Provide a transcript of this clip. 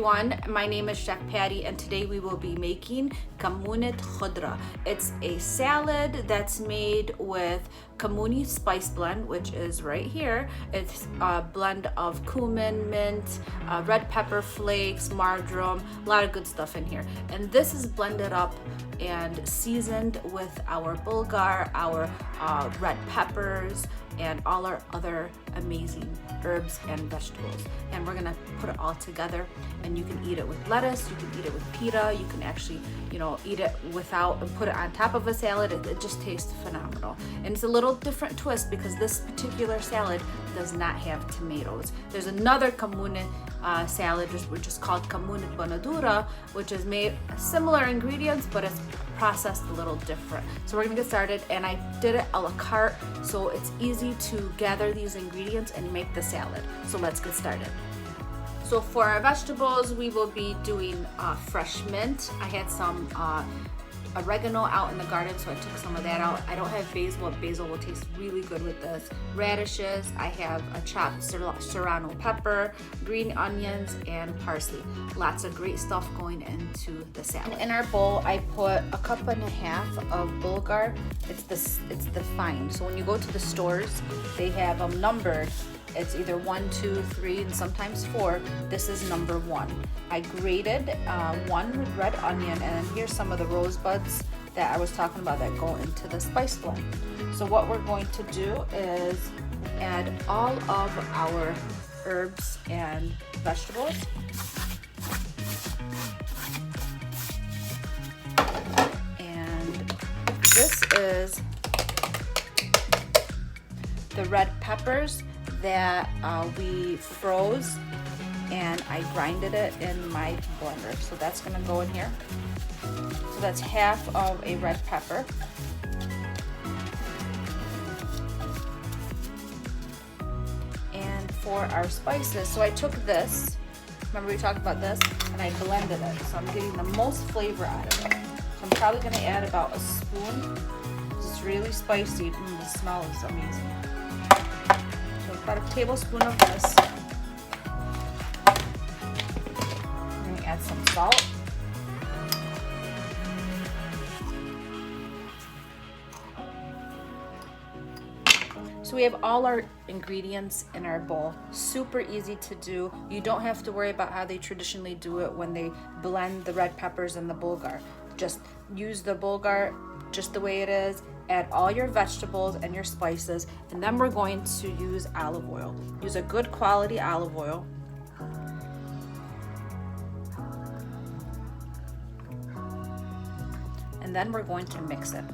everyone, my name is Chef Patty and today we will be making Kammounit Khoudra. It's a salad that's made with Kammouni spice blend, which is right here. It's a blend of cumin, mint, red pepper flakes, marjoram, a lot of good stuff in here. And this is blended up and seasoned with our bulgar, our red peppers, and all our other amazing herbs and vegetables. And we're gonna put it all together, and you can eat it with lettuce, you can eat it with pita, you can actually, eat it without and put it on top of a salad. It just tastes phenomenal. And it's a little different twist because this particular salad does not have tomatoes. There's another Kammounit salad which is called Kammounit bonadura, which is made similar ingredients, but it's processed a little different. So we're gonna get started, and I did it a la carte, so it's easy to gather these ingredients and make the salad. So let's get started. So for our vegetables, we will be doing fresh mint. I had some oregano out in the garden, so I took some of that out. I don't have basil. Basil will taste really good with this. Radishes, I have a chopped serrano pepper, green onions, and parsley. Lots of great stuff going into the salad. In our bowl, I put a cup and a half of bulgar. It's the fine. So when you go to the stores, they have them numbered. It's either 1, 2, 3, and sometimes 4. This is number 1. I grated 1 red onion, and here's some of the rosebuds that I was talking about that go into the spice blend. So what we're going to do is add all of our herbs and vegetables. And this is the red peppers that we froze, and I grinded it in my blender. So that's gonna go in here. So that's half of a red pepper. And for our spices, so I took this, remember we talked about this, and I blended it. So I'm getting the most flavor out of it. So I'm probably gonna add about a spoon. It's really spicy. The smell is amazing. About a tablespoon of this. I'm going to add some salt. So we have all our ingredients in our bowl. Super easy to do. You don't have to worry about how they traditionally do it when they blend the red peppers and the bulgar. Just use the bulgar just the way it is. Add all your vegetables and your spices, and then we're going to use olive oil. Use a good quality olive oil. And then we're going to mix it.